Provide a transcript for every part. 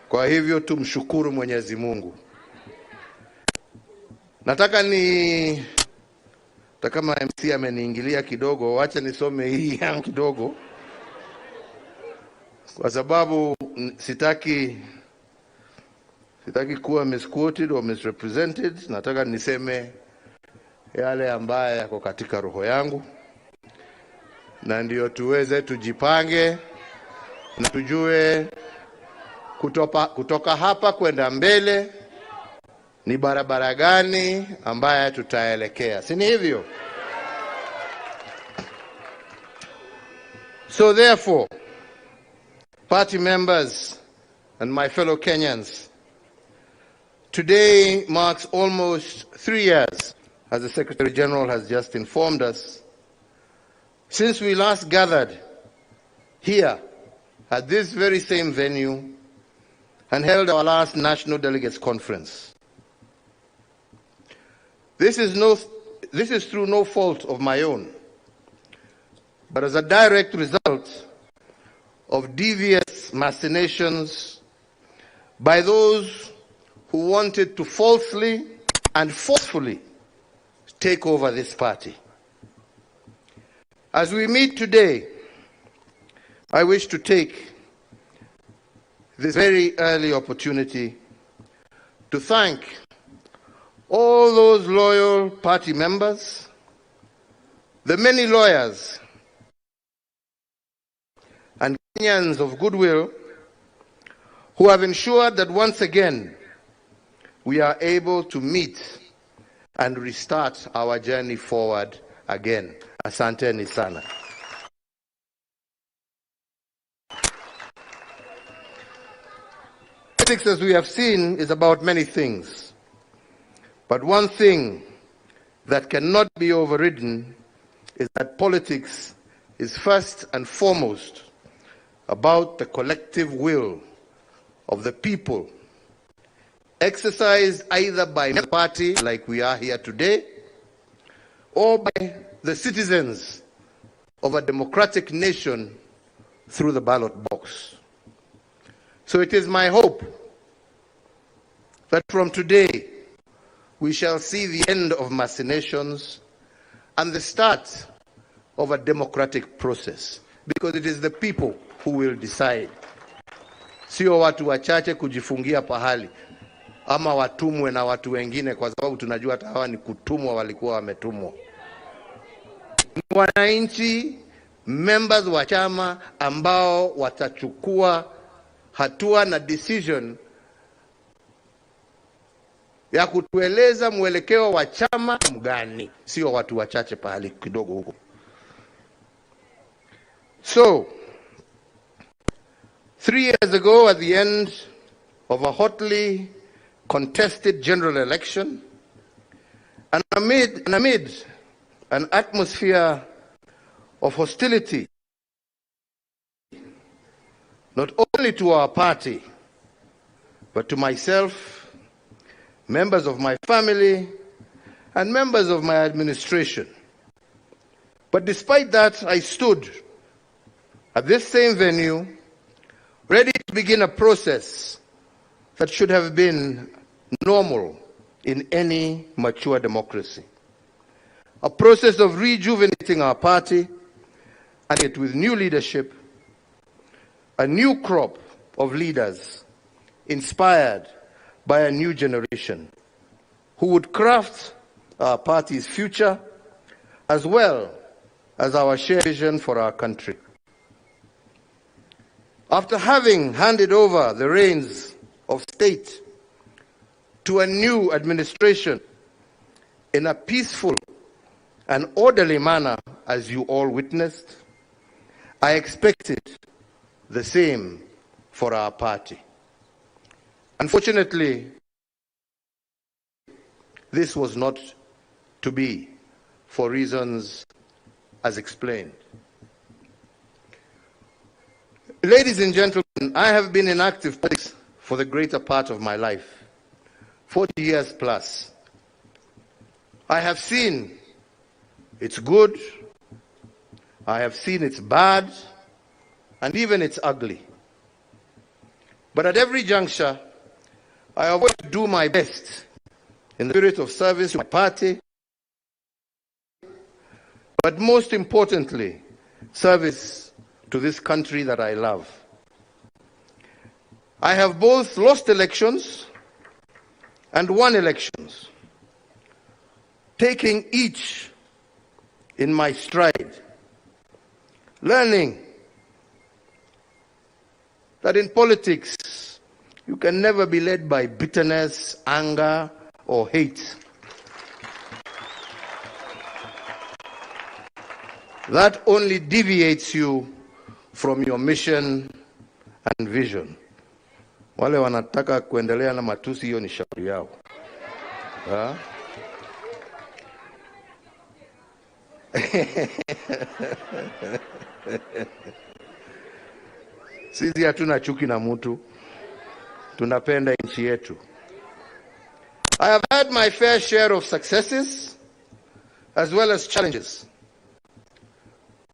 Kwa hivyo tumshukuru Mwenyezi Mungu. Nataka kama MC ameniingilia kidogo, wacha nisome hii yangu kidogo, kwa sababu sitaki kuwa misquoted or misrepresented. Nataka niseme yale ambaye yako katika roho yangu, na ndio tuweze tujipange na tujue kutoka hapa kwenda mbele ni barabara gani ambaye tutaelekea. Si ni hivyo? So therefore, party members and my fellow Kenyans, today marks almost 3 years, as the Secretary General has just informed us, since we last gathered here at this very same venue and held our last National Delegates Conference. This is through no fault of my own, but as a direct result of devious machinations by those who wanted to falsely and forcefully take over this party. As we meet today, I wish to take this very early opportunity to thank all those loyal party members, the many lawyers and Kenyans of goodwill who have ensured that once again we are able to meet and restart our journey forward again. Asanteni sana. Politics, as we have seen, is about many things. But one thing that cannot be overridden is that politics is first and foremost about the collective will of the people, exercised either by a party like we are here today, or by the citizens of a democratic nation through the ballot box. So it is my hope that from today we shall see the end of machinations and the start of a democratic process, because it is the people who will decide. Sio watu wachache kujifungia pahali ama watumwe na watu wengine, kwa sababu tunajua hata hawa ni kutumwa, walikuwa wametumwa. Wananchi, members wa chama ambao watachukua hatua na decision ya kutueleza mwelekeo wa chama mgani, sio watu wachache pahali kidogo huko. So 3 years ago, at the end of a hotly contested general election, and amid an atmosphere of hostility, not only to our party, but to myself, members of my family, and members of my administration. But despite that, I stood at this same venue, ready to begin a process that should have been normal in any mature democracy. A process of rejuvenating our party, and it with new leadership, a new crop of leaders inspired by a new generation who would craft our party's future as well as our shared vision for our country. After having handed over the reins of state to a new administration in a peaceful and orderly manner, as you all witnessed, I expected the same for our party. Unfortunately, this was not to be, for reasons as explained. Ladies and gentlemen, I have been in active politics for the greater part of my life, 40 years plus. I have seen it's good, I have seen it's bad, and even it's ugly. But at every juncture, I always do my best in the spirit of service to my party, but most importantly, service to this country that I love. I have both lost elections and won elections, taking each in my stride, learning that in politics, you can never be led by bitterness, anger, or hate. That only deviates you from your mission and vision. Wale wanataka kuendelea na matusi, hiyo ni shauri yao. Sisi hatuna chuki na mtu, tunapenda nchi yetu. I have had my fair share of successes as well as challenges.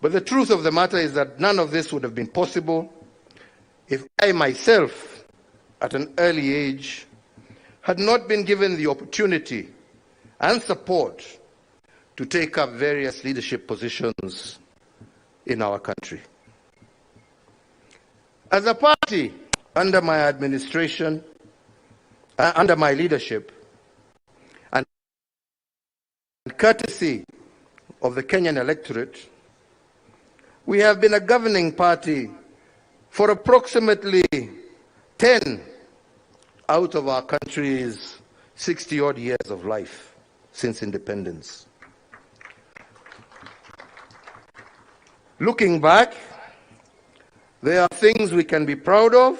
But the truth of the matter is that none of this would have been possible if I myself, at an early age, had not been given the opportunity and support to take up various leadership positions in our country. As a party, under my administration, under my leadership, and courtesy of the Kenyan electorate, we have been a governing party for approximately 10 out of our country's 60-odd years of life since independence. Looking back, there are things we can be proud of,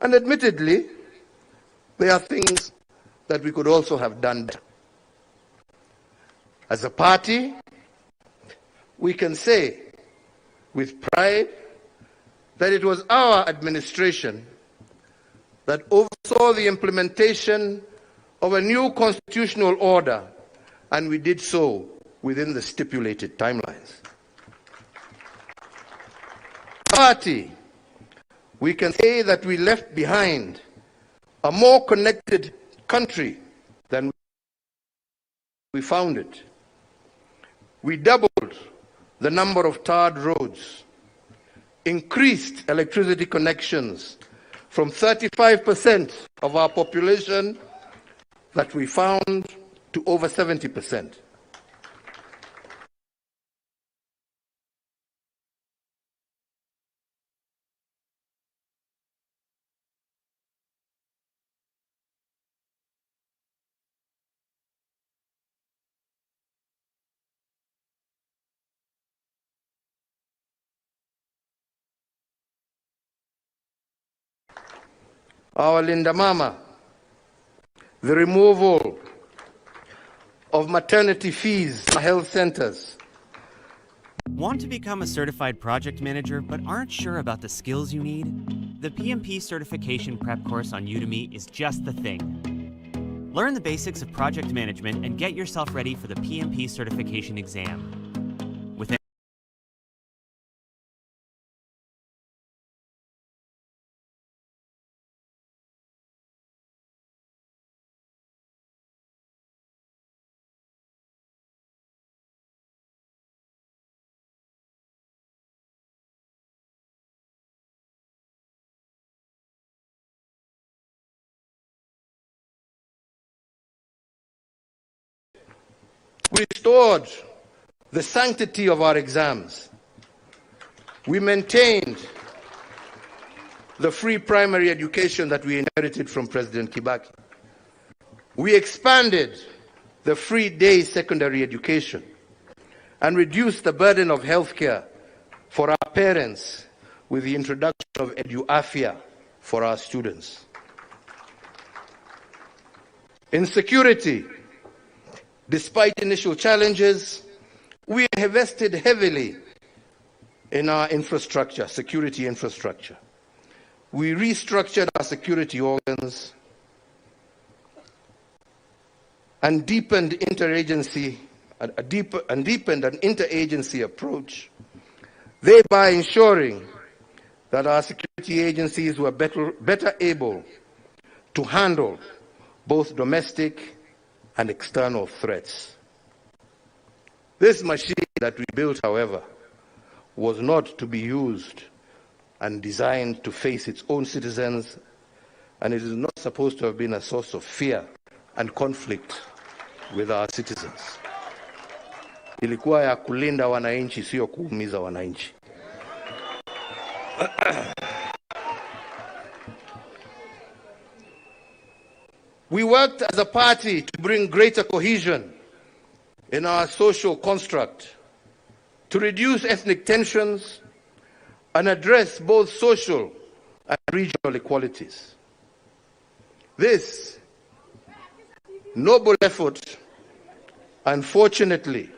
and admittedly, there are things that we could also have done better. As a party, we can say with pride that it was our administration that oversaw the implementation of a new constitutional order, and we did so within the stipulated timelines. Party, we can say that we left behind a more connected country than we found it. We doubled the number of tarred roads, increased electricity connections from 35% of our population that we found to over 70%. Our Linda Mama, the removal of maternity fees in health centers. Want to become a certified project manager but aren't sure about the skills you need? The PMP certification prep course on Udemy is just the thing. Learn the basics of project management and get yourself ready for the PMP certification exam. We restored the sanctity of our exams. We maintained the free primary education that we inherited from President Kibaki. We expanded the free day secondary education and reduced the burden of healthcare for our parents with the introduction of EduAfia for our students. In security, despite initial challenges, we invested heavily in our infrastructure, security infrastructure. We restructured our security organs and deepened an interagency approach, thereby ensuring that our security agencies were better able to handle both domestic and external threats. This machine that we built, however, was not to be used and designed to face its own citizens, and it is not supposed to have been a source of fear and conflict with our citizens. Ilikuwa ya kulinda wananchi, sio kuumiza wananchi. We worked as a party to bring greater cohesion in our social construct, to reduce ethnic tensions and address both social and regional inequalities. This noble effort, unfortunately,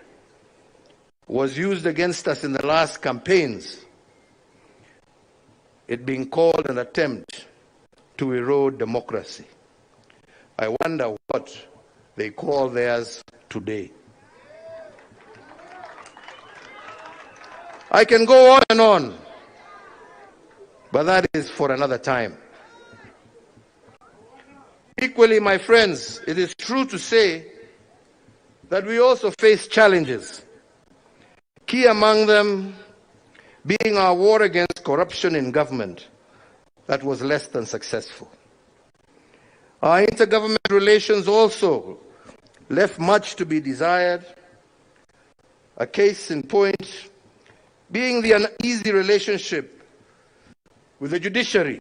was used against us in the last campaigns, it being called an attempt to erode democracy. I wonder what they call theirs today. I can go on and on, but that is for another time. Equally, my friends, it is true to say that we also face challenges, key among them being our war against corruption in government that was less than successful. Our intergovernmental relations also left much to be desired, a case in point being the uneasy relationship with the judiciary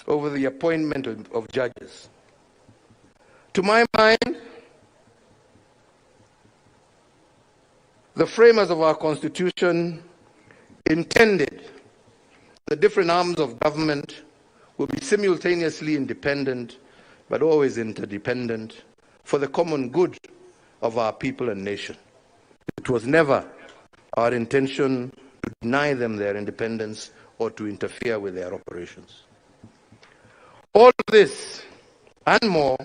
over the appointment of judges. To my mind, the framers of our Constitution intended the different arms of government will be simultaneously independent, but always interdependent, for the common good of our people and nation. It was never our intention to deny them their independence or to interfere with their operations. All of this and more,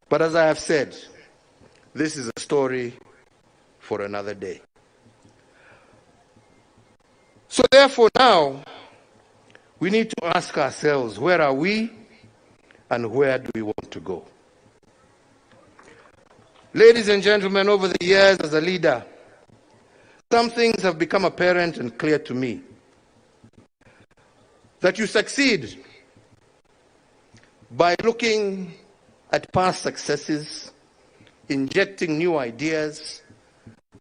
but as I have said, this is a story for another day. So therefore now, we need to ask ourselves, where are we and where do we want to go? Ladies and gentlemen, over the years as a leader, some things have become apparent and clear to me. That you succeed by looking at past successes, injecting new ideas,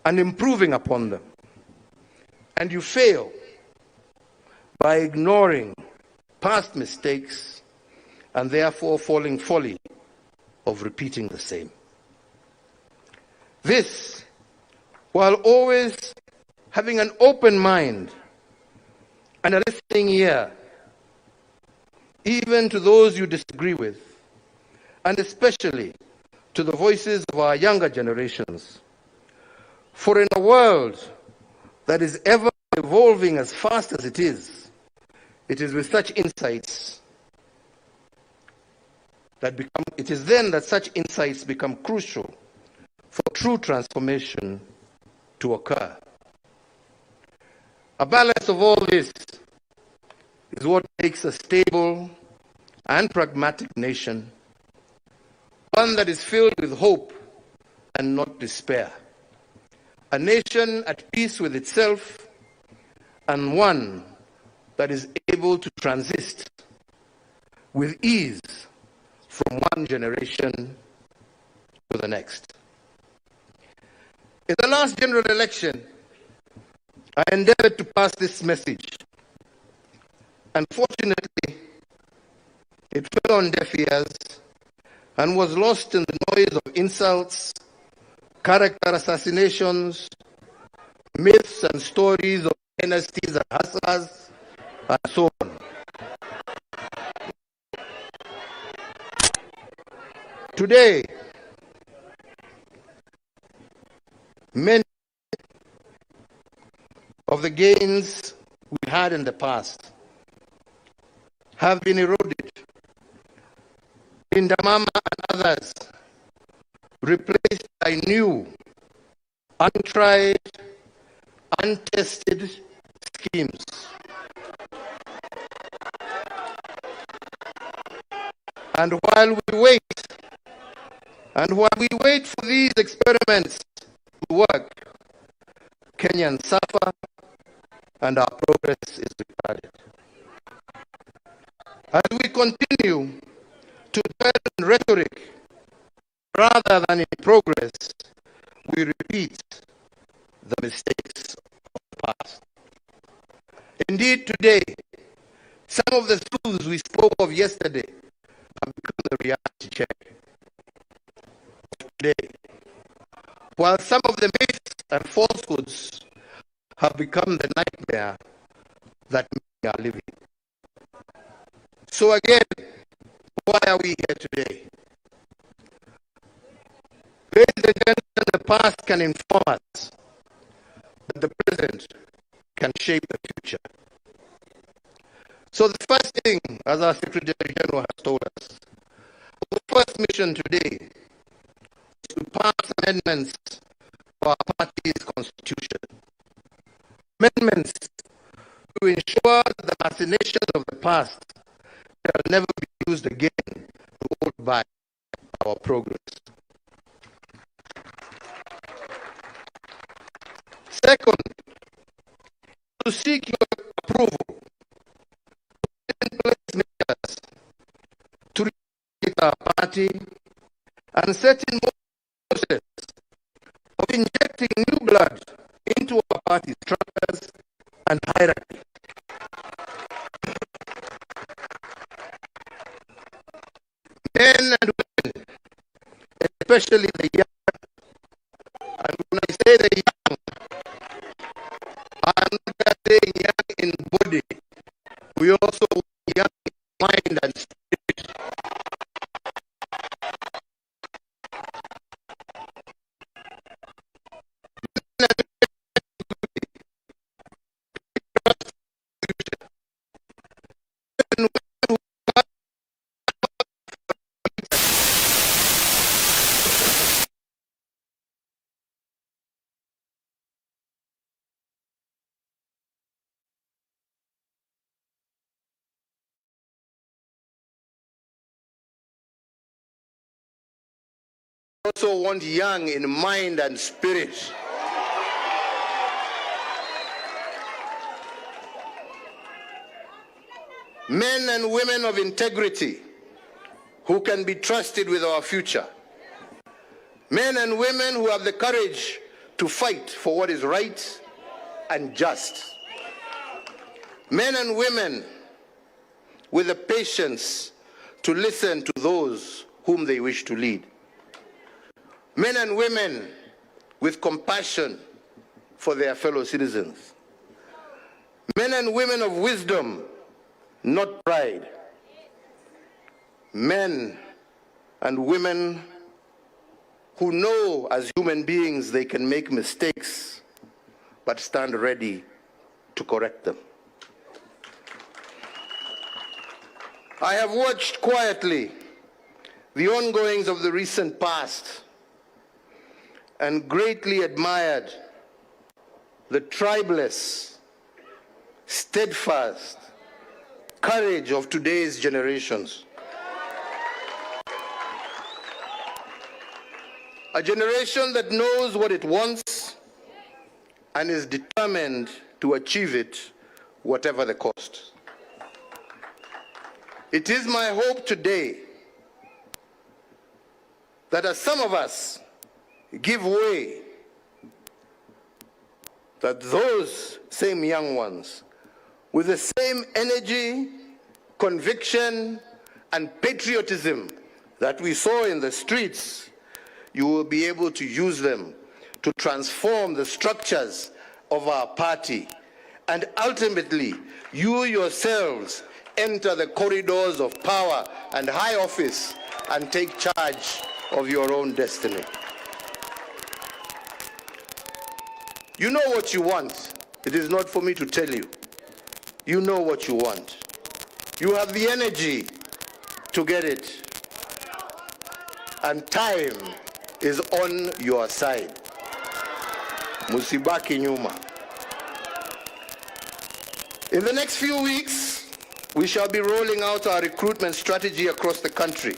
and improving upon them. And you fail by ignoring past mistakes and therefore falling folly of repeating the same. This, while always having an open mind and a listening ear, even to those you disagree with, and especially to the voices of our younger generations. For in a world that is ever evolving as fast as it is with such insights that such insights become crucial for true transformation to occur. A balance of all this is what makes a stable and pragmatic nation, one that is filled with hope and not despair, a nation at peace with itself, and one that is able to transit with ease from one generation to the next. In the last general election, I endeavored to pass this message. Unfortunately, it fell on deaf ears and was lost in the noise of insults, character assassinations, myths and stories of dynasties and hustlers, and so on. Today, many of the gains we had in the past have been eroded. Indamama and others replaced by new, untried, untested schemes. while we wait, for these experiments to work, Kenyans suffer and our progress is retarded. As we continue to dwell in rhetoric rather than in progress, we repeat the mistakes of the past. Indeed, today, some of the truths we spoke of yesterday have become the reality check of today, while some of the myths and falsehoods have become the nightmare that many are living. So again, why are we here today? Ladies and gentlemen, the past can inform us, but the present can shape the future. So the first thing, as our Secretary General has told us, the first mission today is to pass amendments to our party's constitution. Amendments to ensure that the machinations of the past shall never be used again to hold back our progress. Second, to seek your approval to reach our party and set in motion the process of injecting new blood into our party structures and hierarchy. Men and women, especially the young, and when I say the young, I'm not just saying young in body, we also young in mind and spirit. Also want young in mind and spirit. Men and women of integrity who can be trusted with our future. Men and women who have the courage to fight for what is right and just. Men and women with the patience to listen to those whom they wish to lead. Men and women with compassion for their fellow citizens. Men and women of wisdom, not pride. Men and women who know as human beings they can make mistakes, but stand ready to correct them. I have watched quietly the ongoings of the recent past and greatly admired the tribeless, steadfast courage of today's generations. A generation that knows what it wants and is determined to achieve it, whatever the cost. It is my hope today that as some of us give way, that those same young ones, with the same energy, conviction, and patriotism that we saw in the streets, you will be able to use them to transform the structures of our party. And ultimately, you yourselves enter the corridors of power and high office and take charge of your own destiny. You know what you want. It is not for me to tell you. You know what you want. You have the energy to get it. And time is on your side. Musibaki nyuma. In the next few weeks, we shall be rolling out our recruitment strategy across the country.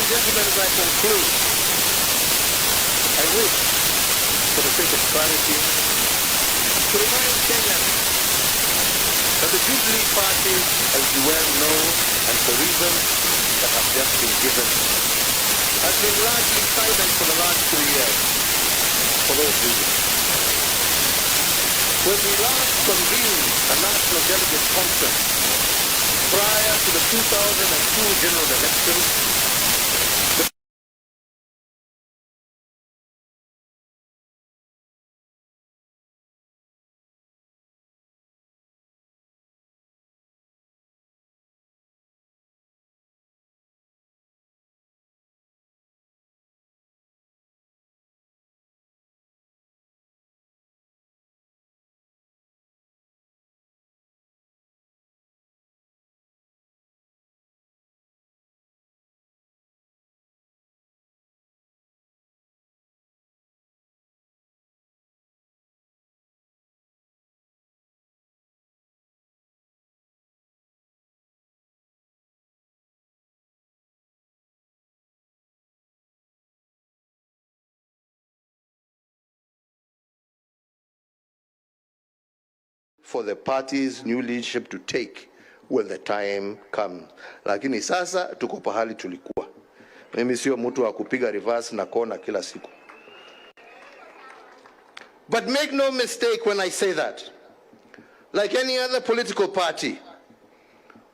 and gentlemen, as I conclude, I wish, for the sake of clarity, to remind Kenyans that the Jubilee Party, as you well know, and for reasons that have just been given, has been largely silent for the last 2 years, for those reasons. When we last convened a national delegate conference prior to the 2002 general elections, for the party's new leadership to take when the time comes. Lakini sasa tuko pahali tulikuwa. Mimi sio mtu wa kupiga reverse na kona kila siku. But make no mistake when I say that. Like any other political party,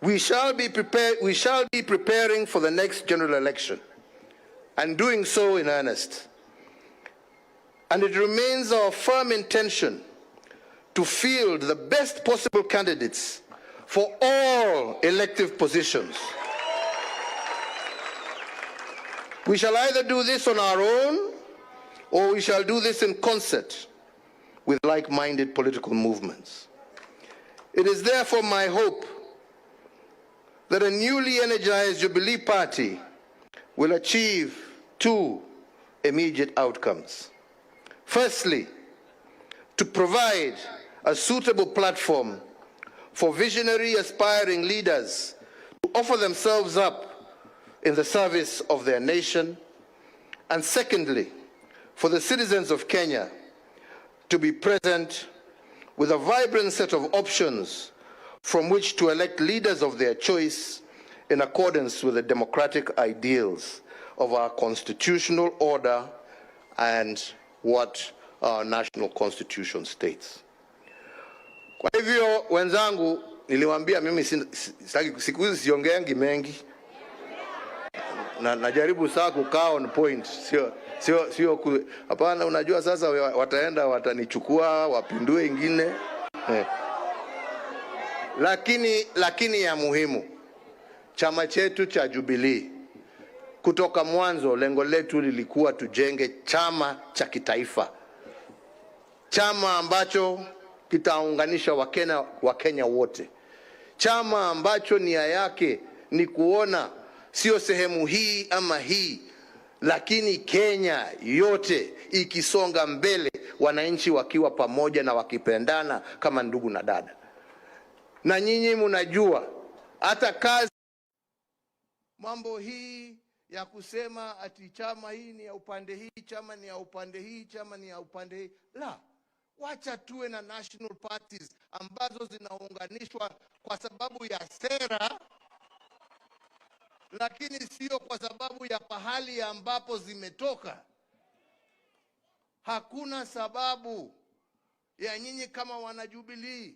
we shall be preparing for the next general election, and doing so in earnest. And it remains our firm intention to field the best possible candidates for all elective positions. We shall either do this on our own, or we shall do this in concert with like-minded political movements. It is therefore my hope that a newly energized Jubilee Party will achieve two immediate outcomes. Firstly, to provide a suitable platform for visionary aspiring leaders to offer themselves up in the service of their nation. And secondly, for the citizens of Kenya to be present with a vibrant set of options from which to elect leaders of their choice in accordance with the democratic ideals of our constitutional order and what our national constitution states. Kwa hivyo wenzangu, niliwaambia mimi siku hizi siongeangi mengi. Najaribu saa kukaa on point. Sio hapana, unajua sasa wataenda watanichukua wapindue ingine. Lakini ya muhimu, chama chetu cha Jubilee kutoka mwanzo lengo letu lilikuwa tujenge chama cha kitaifa. Chama ambacho kitaunganisha Wakenya wote. Chama ambacho nia yake ni kuona sio sehemu hii ama hii, lakini Kenya yote ikisonga mbele, wananchi wakiwa pamoja na wakipendana kama ndugu na dada. Na nyinyi mnajua hata kazi mambo hii ya kusema ati chama hii ni ya upande hii, chama ni ya upande hii, chama ni ya upande hii. La, wacha tuwe na national parties ambazo zinaunganishwa kwa sababu ya sera, lakini sio kwa sababu ya pahali ambapo zimetoka. Hakuna sababu ya nyinyi kama wana Jubilee